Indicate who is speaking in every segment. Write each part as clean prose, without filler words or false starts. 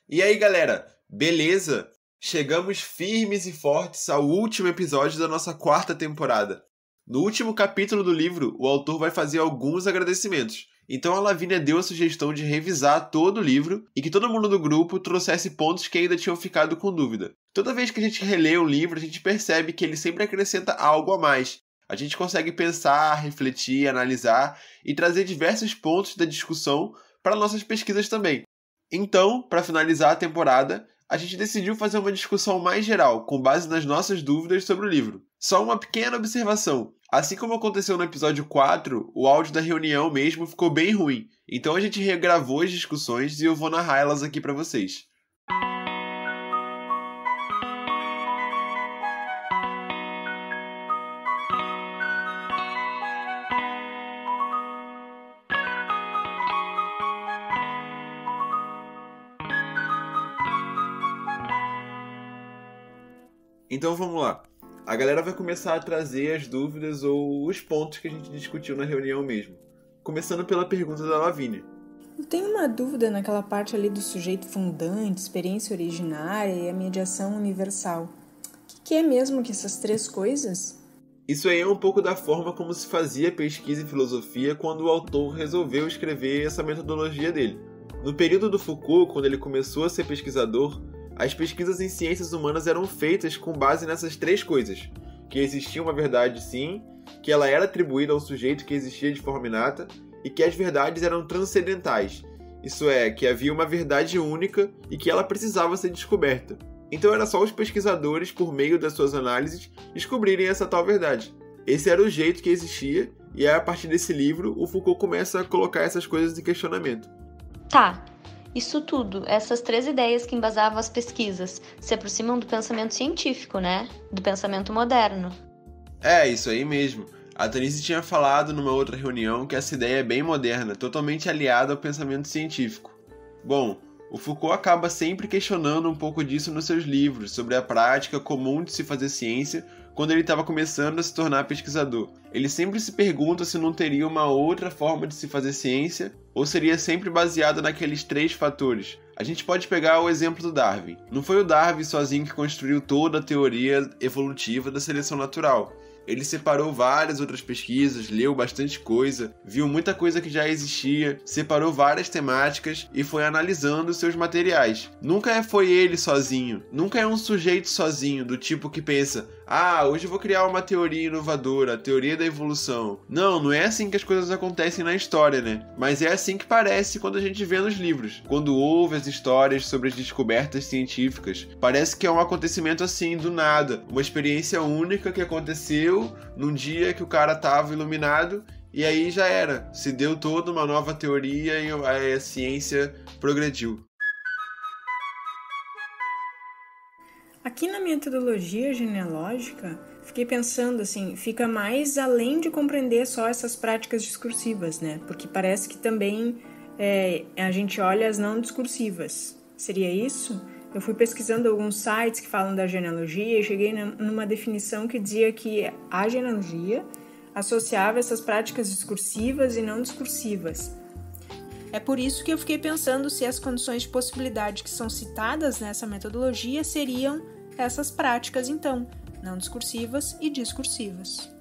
Speaker 1: E aí, galera, beleza? Chegamos firmes e fortes ao último episódio da nossa 4ª temporada. No último capítulo do livro, o autor vai fazer alguns agradecimentos. Então a Lavínia deu a sugestão de revisar todo o livro e que todo mundo do grupo trouxesse pontos que ainda tinham ficado com dúvida. Toda vez que a gente relê o livro, a gente percebe que ele sempre acrescenta algo a mais. A gente consegue pensar, refletir, analisar e trazer diversos pontos da discussão para nossas pesquisas também. Então, para finalizar a temporada, a gente decidiu fazer uma discussão mais geral, com base nas nossas dúvidas sobre o livro. Só uma pequena observação. Assim como aconteceu no episódio 4, o áudio da reunião mesmo ficou bem ruim. Então a gente regravou as discussões e eu vou narrar elas aqui para vocês. Então vamos lá. A galera vai começar a trazer as dúvidas ou os pontos que a gente discutiu na reunião mesmo. Começando pela pergunta da Lavínia.
Speaker 2: Eu tenho uma dúvida naquela parte ali do sujeito fundante, experiência originária e a mediação universal. O que é mesmo que essas três coisas?
Speaker 1: Isso aí é um pouco da forma como se fazia pesquisa em filosofia quando o autor resolveu escrever essa metodologia dele. No período do Foucault, quando ele começou a ser pesquisador, as pesquisas em ciências humanas eram feitas com base nessas três coisas. Que existia uma verdade sim, que ela era atribuída ao sujeito que existia de forma inata e que as verdades eram transcendentais. Isso é, que havia uma verdade única e que ela precisava ser descoberta. Então era só os pesquisadores, por meio das suas análises, descobrirem essa tal verdade. Esse era o jeito que existia e a partir desse livro o Foucault começa a colocar essas coisas em questionamento.
Speaker 3: Tá. Isso tudo, essas três ideias que embasavam as pesquisas, se aproximam do pensamento científico, né? Do pensamento moderno.
Speaker 1: É, isso aí mesmo. A Tanice tinha falado numa outra reunião que essa ideia é bem moderna, totalmente aliada ao pensamento científico. Bom, o Foucault acaba sempre questionando um pouco disso nos seus livros, sobre a prática comum de se fazer ciência quando ele estava começando a se tornar pesquisador. Ele sempre se pergunta se não teria uma outra forma de se fazer ciência ou seria sempre baseado naqueles três fatores. A gente pode pegar o exemplo do Darwin. Não foi o Darwin sozinho que construiu toda a teoria evolutiva da seleção natural. Ele separou várias outras pesquisas, leu bastante coisa, viu muita coisa que já existia, separou várias temáticas e foi analisando seus materiais. Nunca foi ele sozinho, nunca é um sujeito sozinho, do tipo que pensa: hoje eu vou criar uma teoria inovadora, a teoria da evolução. Não é assim que as coisas acontecem na história, né? Mas é assim que parece quando a gente vê nos livros. Quando ouve as histórias sobre as descobertas científicas, parece que é um acontecimento assim, do nada, uma experiência única que aconteceu num dia que o cara estava iluminado e aí já era. Se deu toda uma nova teoria e a ciência progrediu.
Speaker 2: Aqui na metodologia genealógica, fiquei pensando assim, fica mais além de compreender só essas práticas discursivas, né? Porque parece que também a gente olha as não discursivas. Seria isso? Eu fui pesquisando alguns sites que falam da genealogia e cheguei numa definição que dizia que a genealogia associava essas práticas discursivas e não discursivas. É por isso que eu fiquei pensando se as condições de possibilidade que são citadas nessa metodologia seriam essas práticas, então, não discursivas e discursivas.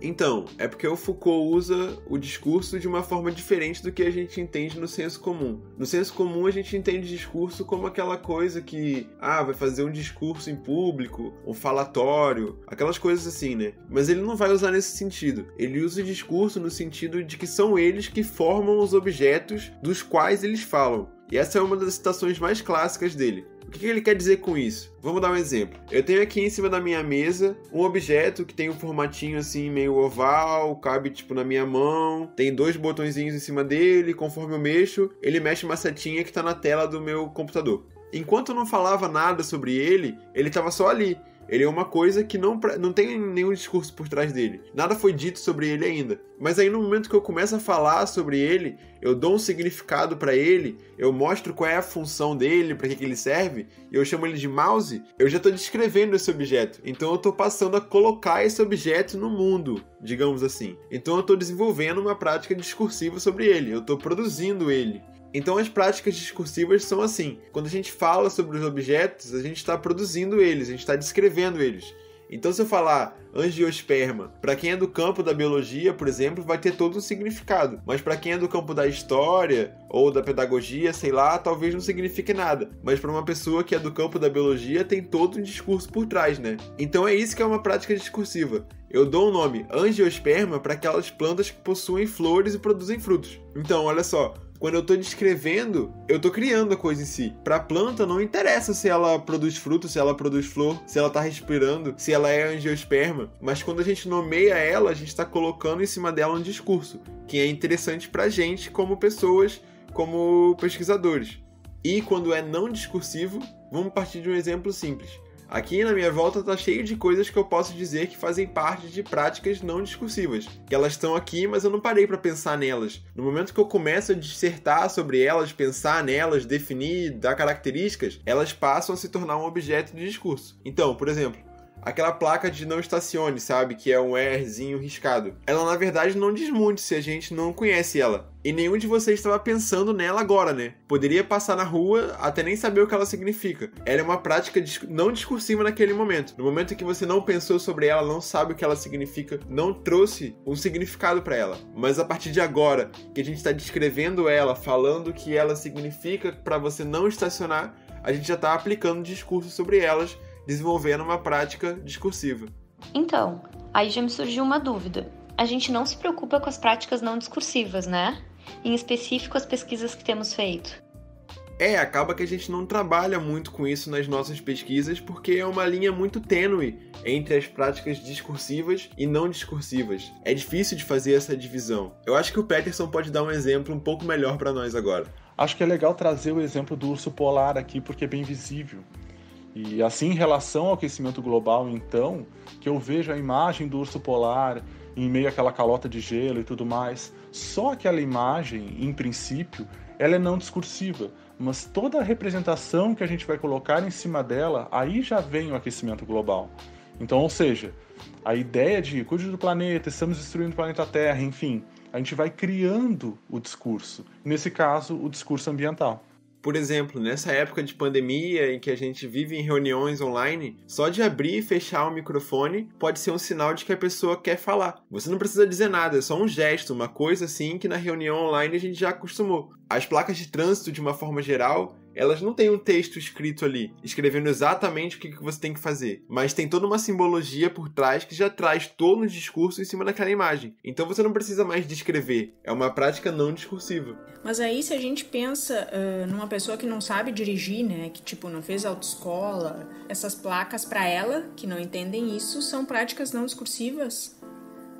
Speaker 1: Então, é porque o Foucault usa o discurso de uma forma diferente do que a gente entende no senso comum. No senso comum, a gente entende discurso como aquela coisa que, vai fazer um discurso em público, um falatório, aquelas coisas assim, né? Mas ele não vai usar nesse sentido. Ele usa o discurso no sentido de que são eles que formam os objetos dos quais eles falam. E essa é uma das citações mais clássicas dele. O que ele quer dizer com isso? Vamos dar um exemplo. Eu tenho aqui em cima da minha mesa um objeto que tem um formatinho assim meio oval, cabe na minha mão, tem 2 botõezinhos em cima dele, conforme eu mexo, ele mexe uma setinha que está na tela do meu computador. Enquanto eu não falava nada sobre ele estava só ali. Ele é uma coisa que não tem nenhum discurso por trás dele. Nada foi dito sobre ele ainda. Mas aí no momento que eu começo a falar sobre ele, eu dou um significado para ele, eu mostro qual é a função dele, para que ele serve, e eu chamo ele de mouse, eu já estou descrevendo esse objeto. Então eu estou passando a colocar esse objeto no mundo, digamos assim. Então eu estou desenvolvendo uma prática discursiva sobre ele, eu estou produzindo ele. Então as práticas discursivas são assim. Quando a gente fala sobre os objetos, a gente está produzindo eles, a gente está descrevendo eles. Então se eu falar angiosperma, para quem é do campo da biologia, por exemplo, vai ter todo um significado. Mas para quem é do campo da história ou da pedagogia, sei lá, talvez não signifique nada. Mas para uma pessoa que é do campo da biologia, tem todo um discurso por trás, né? Então é isso que é uma prática discursiva. Eu dou o nome angiosperma para aquelas plantas que possuem flores e produzem frutos. Então, olha só. Quando eu estou descrevendo, eu estou criando a coisa em si. Para a planta não interessa se ela produz fruto, se ela produz flor, se ela está respirando, se ela é angiosperma. Mas quando a gente nomeia ela, a gente está colocando em cima dela um discurso, que é interessante para a gente como pessoas, como pesquisadores. E quando é não discursivo, vamos partir de um exemplo simples. Aqui na minha volta tá cheio de coisas que eu posso dizer que fazem parte de práticas não discursivas. Que elas estão aqui, mas eu não parei para pensar nelas. No momento que eu começo a dissertar sobre elas, pensar nelas, definir, dar características, elas passam a se tornar um objeto de discurso. Então, por exemplo, aquela placa de não estacione, sabe? Que é um Rzinho riscado. Ela, na verdade, não diz muito se a gente não conhece ela. E nenhum de vocês estava pensando nela agora, né? Poderia passar na rua até nem saber o que ela significa. Ela é uma prática não discursiva naquele momento. No momento em que você não pensou sobre ela, não sabe o que ela significa, não trouxe um significado para ela. Mas a partir de agora, que a gente está descrevendo ela, falando o que ela significa para você não estacionar, a gente já está aplicando discurso sobre elas, desenvolvendo uma prática discursiva.
Speaker 3: Então, aí já me surgiu uma dúvida. A gente não se preocupa com as práticas não discursivas, né? Em específico, as pesquisas que temos feito.
Speaker 1: Acaba que a gente não trabalha muito com isso nas nossas pesquisas, porque é uma linha muito tênue entre as práticas discursivas e não discursivas. É difícil de fazer essa divisão. Eu acho que o Peterson pode dar um exemplo um pouco melhor para nós agora.
Speaker 4: Acho que é legal trazer o exemplo do urso polar aqui, porque é bem visível. E assim, em relação ao aquecimento global, então, que eu vejo a imagem do urso polar em meio àquela calota de gelo e tudo mais, só aquela imagem, em princípio, ela é não discursiva, mas toda a representação que a gente vai colocar em cima dela, aí já vem o aquecimento global. Então, ou seja, a ideia de cuide do planeta, estamos destruindo o planeta Terra, enfim, a gente vai criando o discurso, nesse caso, o discurso ambiental.
Speaker 1: Por exemplo, nessa época de pandemia em que a gente vive em reuniões online, só de abrir e fechar o microfone pode ser um sinal de que a pessoa quer falar. Você não precisa dizer nada, é só um gesto, uma coisa assim que na reunião online a gente já acostumou. As placas de trânsito, de uma forma geral, elas não têm um texto escrito ali, escrevendo exatamente o que você tem que fazer, mas tem toda uma simbologia por trás que já traz todo um discurso em cima daquela imagem. Então você não precisa mais descrever, é uma prática não discursiva.
Speaker 2: Mas aí se a gente pensa numa pessoa que não sabe dirigir, né, que tipo não fez autoescola, essas placas para ela, que não entendem isso, são práticas não discursivas?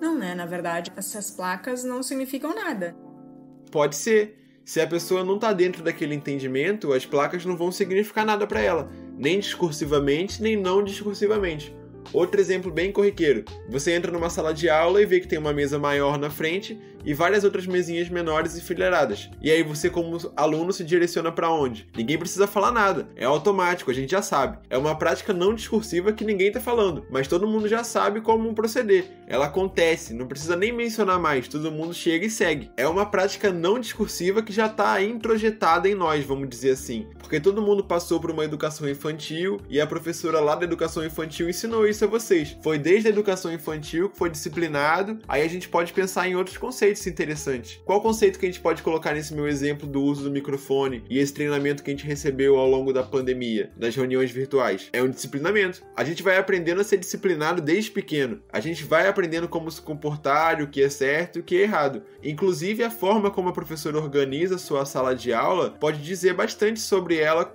Speaker 2: Não, né? Na verdade, essas placas não significam nada.
Speaker 1: Pode ser. Se a pessoa não está dentro daquele entendimento, as placas não vão significar nada para ela, nem discursivamente, nem não discursivamente. Outro exemplo bem corriqueiro. Você entra numa sala de aula e vê que tem uma mesa maior na frente e várias outras mesinhas menores enfileiradas. E aí você, como aluno, se direciona para onde? Ninguém precisa falar nada. É automático, a gente já sabe. É uma prática não discursiva que ninguém está falando, mas todo mundo já sabe como proceder. Ela acontece, não precisa nem mencionar mais, todo mundo chega e segue. É uma prática não discursiva que já está introjetada em nós, vamos dizer assim. Porque todo mundo passou por uma educação infantil e a professora lá da educação infantil ensinou isso a vocês. Foi desde a educação infantil que foi disciplinado, aí a gente pode pensar em outros conceitos interessantes. Qual conceito que a gente pode colocar nesse meu exemplo do uso do microfone e esse treinamento que a gente recebeu ao longo da pandemia, das reuniões virtuais? É um disciplinamento. A gente vai aprendendo a ser disciplinado desde pequeno. A gente vai aprendendo como se comportar, o que é certo e o que é errado. Inclusive, a forma como a professora organiza sua sala de aula pode dizer bastante sobre ela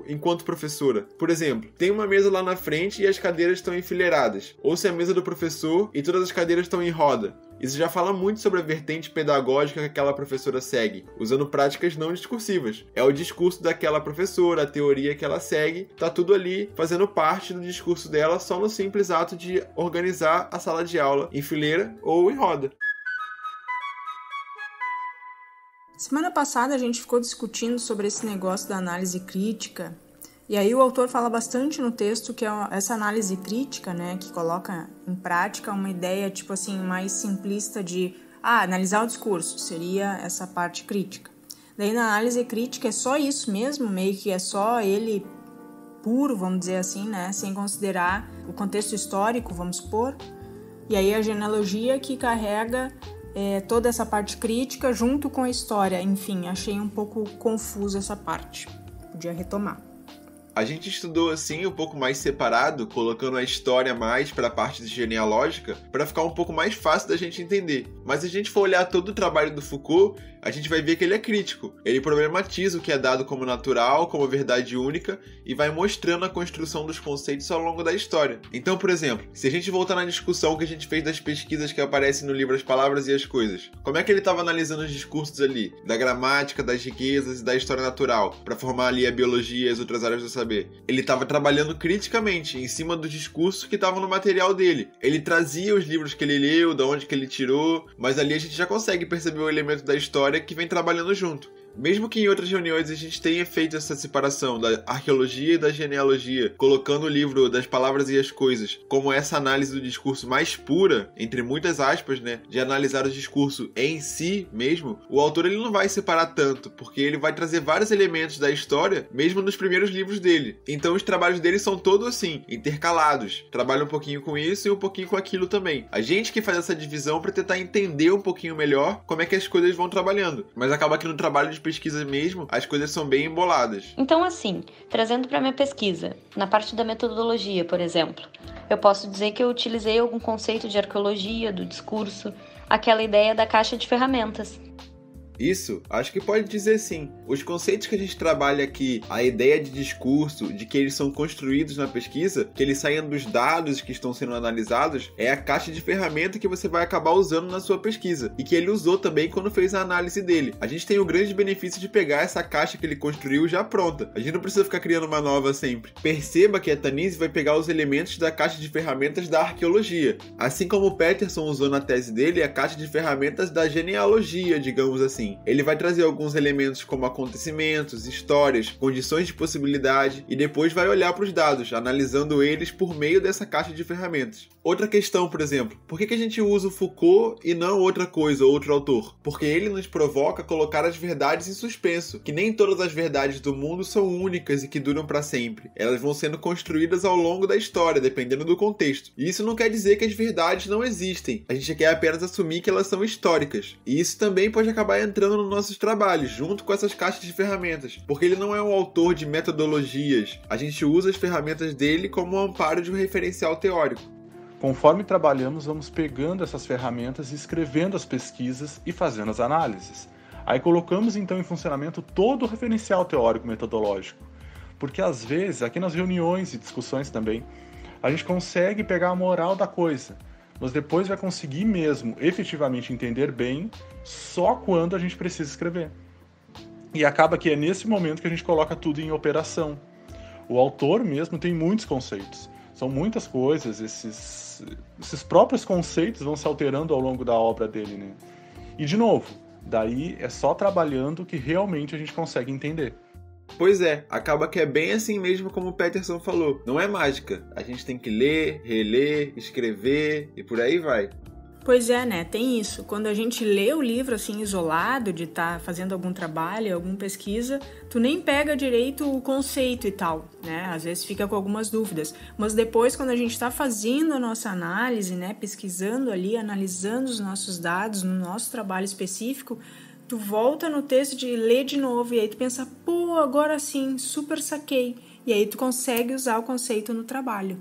Speaker 1: enquanto professora. Por exemplo, tem uma mesa lá na frente e as cadeiras estão enfileiradas. Ou se é a mesa do professor e todas as cadeiras estão em roda. Isso já fala muito sobre a vertente pedagógica que aquela professora segue, usando práticas não discursivas. É o discurso daquela professora, a teoria que ela segue, tá tudo ali fazendo parte do discurso dela só no simples ato de organizar a sala de aula em fileira ou em roda.
Speaker 2: Semana passada a gente ficou discutindo sobre esse negócio da análise crítica. E aí o autor fala bastante no texto que é essa análise crítica, né, que coloca em prática uma ideia, tipo assim, mais simplista de analisar o discurso, seria essa parte crítica. Daí na análise crítica é só isso mesmo, meio que é só ele puro, vamos dizer assim, né? Sem considerar o contexto histórico, vamos supor. E aí a genealogia que carrega toda essa parte crítica junto com a história. Enfim, achei um pouco confuso essa parte. Podia retomar.
Speaker 1: A gente estudou assim um pouco mais separado, colocando a história mais para a parte genealógica, para ficar um pouco mais fácil da gente entender. Mas se a gente for olhar todo o trabalho do Foucault, a gente vai ver que ele é crítico. Ele problematiza o que é dado como natural, como verdade única, e vai mostrando a construção dos conceitos ao longo da história. Então, por exemplo, se a gente voltar na discussão que a gente fez das pesquisas que aparecem no livro As Palavras e as Coisas, como é que ele estava analisando os discursos ali, da gramática, das riquezas e da história natural, para formar ali a biologia e as outras áreas do saber? Ele estava trabalhando criticamente em cima dos discursos que estavam no material dele. Ele trazia os livros que ele leu, de onde que ele tirou, mas ali a gente já consegue perceber o elemento da história que vem trabalhando junto. Mesmo que em outras reuniões a gente tenha feito essa separação da arqueologia e da genealogia, colocando o livro Das Palavras e as Coisas como essa análise do discurso mais pura, entre muitas aspas, né, de analisar o discurso em si mesmo, o autor ele não vai separar tanto, porque ele vai trazer vários elementos da história, mesmo nos primeiros livros dele. Então os trabalhos dele são todos assim, intercalados. Trabalha um pouquinho com isso e um pouquinho com aquilo também. A gente que faz essa divisão para tentar entender um pouquinho melhor como é que as coisas vão trabalhando. Mas acaba que no trabalho de pesquisa mesmo, as coisas são bem emboladas.
Speaker 3: Então, assim, trazendo para minha pesquisa, na parte da metodologia, por exemplo, eu posso dizer que eu utilizei algum conceito de arqueologia, do discurso, aquela ideia da caixa de ferramentas.
Speaker 1: Isso, acho que pode dizer sim. Os conceitos que a gente trabalha aqui, a ideia de discurso, de que eles são construídos na pesquisa, que eles saem dos dados que estão sendo analisados, é a caixa de ferramenta que você vai acabar usando na sua pesquisa. E que ele usou também quando fez a análise dele. A gente tem o grande benefício de pegar essa caixa que ele construiu já pronta. A gente não precisa ficar criando uma nova sempre. Perceba que a Tanise vai pegar os elementos da caixa de ferramentas da arqueologia. Assim como o Peterson usou na tese dele a caixa de ferramentas da genealogia, digamos assim. Ele vai trazer alguns elementos como acontecimentos, histórias, condições de possibilidade e depois vai olhar para os dados, analisando eles por meio dessa caixa de ferramentas. Outra questão, por exemplo, por que a gente usa o Foucault e não outra coisa, outro autor? Porque ele nos provoca a colocar as verdades em suspenso, que nem todas as verdades do mundo são únicas e que duram para sempre. Elas vão sendo construídas ao longo da história, dependendo do contexto. E isso não quer dizer que as verdades não existem. A gente quer apenas assumir que elas são históricas. E isso também pode acabar entrando nos nossos trabalhos, junto com essas caixas de ferramentas, porque ele não é um autor de metodologias. A gente usa as ferramentas dele como um amparo de um referencial teórico.
Speaker 4: Conforme trabalhamos, vamos pegando essas ferramentas e escrevendo as pesquisas e fazendo as análises. Aí colocamos então em funcionamento todo o referencial teórico metodológico, porque às vezes, aqui nas reuniões e discussões também, a gente consegue pegar a moral da coisa, mas depois vai conseguir mesmo efetivamente entender bem só quando a gente precisa escrever. E acaba que é nesse momento que a gente coloca tudo em operação. O autor mesmo tem muitos conceitos, são muitas coisas, esses próprios conceitos vão se alterando ao longo da obra dele, né? E de novo, daí é só trabalhando que realmente a gente consegue entender.
Speaker 1: Pois é, acaba que é bem assim mesmo como o Peterson falou. Não é mágica. A gente tem que ler, reler, escrever e por aí vai.
Speaker 2: Pois é, né? Tem isso. Quando a gente lê o livro assim isolado, de estar fazendo algum trabalho, alguma pesquisa, tu nem pega direito o conceito e tal, né? Às vezes fica com algumas dúvidas. Mas depois, quando a gente está fazendo a nossa análise, né? Pesquisando ali, analisando os nossos dados no nosso trabalho específico, tu volta no texto de ler de novo e aí tu pensa, pô, agora sim, super saquei. E aí tu consegue usar o conceito no trabalho.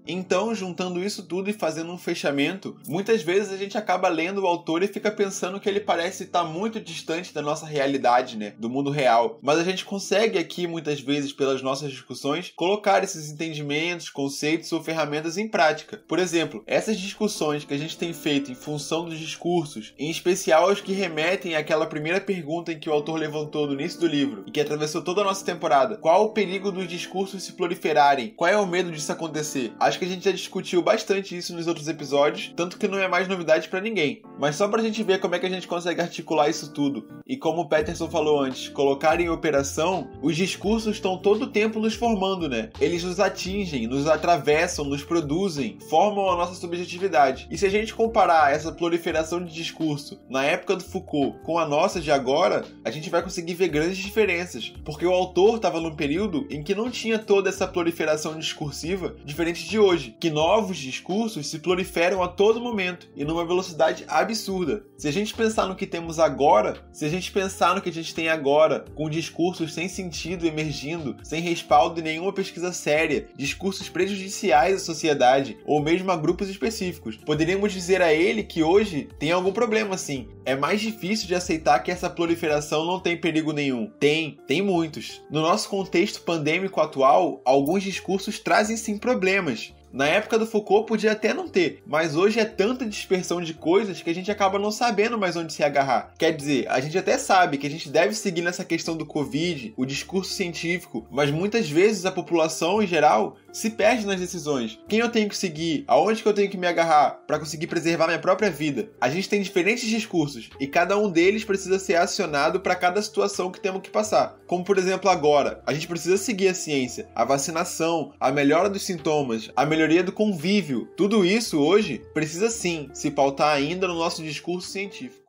Speaker 1: Então, juntando isso tudo e fazendo um fechamento, muitas vezes a gente acaba lendo o autor e fica pensando que ele parece estar muito distante da nossa realidade, né? Do mundo real. Mas a gente consegue aqui, muitas vezes, pelas nossas discussões, colocar esses entendimentos, conceitos ou ferramentas em prática. Por exemplo, essas discussões que a gente tem feito em função dos discursos, em especial as que remetem àquela primeira pergunta em que o autor levantou no início do livro e que atravessou toda a nossa temporada. Qual o perigo dos discursos se proliferarem? Qual é o medo disso acontecer? Acho que a gente já discutiu bastante isso nos outros episódios, tanto que não é mais novidade pra ninguém. Mas só pra gente ver como é que a gente consegue articular isso tudo, e como o Peterson falou antes, colocar em operação, os discursos estão todo o tempo nos formando, né? Eles nos atingem, nos atravessam, nos produzem, formam a nossa subjetividade. E se a gente comparar essa proliferação de discurso na época do Foucault com a nossa de agora, a gente vai conseguir ver grandes diferenças, porque o autor estava num período em que não tinha toda essa proliferação discursiva diferente de hoje, que novos discursos se proliferam a todo momento e numa velocidade absurda. Se a gente pensar no que temos agora, se a gente pensar no que a gente tem agora, com discursos sem sentido emergindo, sem respaldo em nenhuma pesquisa séria, discursos prejudiciais à sociedade ou mesmo a grupos específicos, poderíamos dizer a ele que hoje tem algum problema sim. É mais difícil de aceitar que essa proliferação não tem perigo nenhum. Tem muitos. No nosso contexto pandêmico atual, alguns discursos trazem sim problemas. Na época do Foucault podia até não ter, mas hoje é tanta dispersão de coisas que a gente acaba não sabendo mais onde se agarrar. Quer dizer, a gente até sabe que a gente deve seguir nessa questão do Covid, o discurso científico, mas muitas vezes a população em geral se perde nas decisões. Quem eu tenho que seguir? Aonde que eu tenho que me agarrar para conseguir preservar minha própria vida? A gente tem diferentes discursos e cada um deles precisa ser acionado para cada situação que temos que passar. Como por exemplo agora, a gente precisa seguir a ciência, a vacinação, a melhora dos sintomas, a melhoria do convívio. Tudo isso hoje precisa sim se pautar ainda no nosso discurso científico.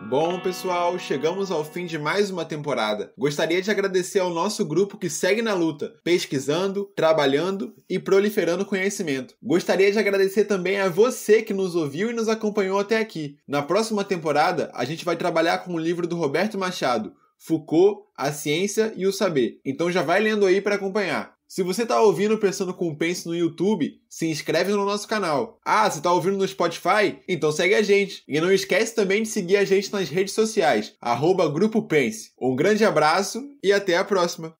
Speaker 1: Bom, pessoal, chegamos ao fim de mais uma temporada. Gostaria de agradecer ao nosso grupo que segue na luta, pesquisando, trabalhando e proliferando conhecimento. Gostaria de agradecer também a você que nos ouviu e nos acompanhou até aqui. Na próxima temporada, a gente vai trabalhar com o livro do Roberto Machado, Foucault, a Ciência e o Saber. Então já vai lendo aí para acompanhar. Se você está ouvindo o Pensando com Pense no YouTube, se inscreve no nosso canal. Ah, você está ouvindo no Spotify? Então segue a gente. E não esquece também de seguir a gente nas redes sociais, @Grupo Pense. Um grande abraço e até a próxima!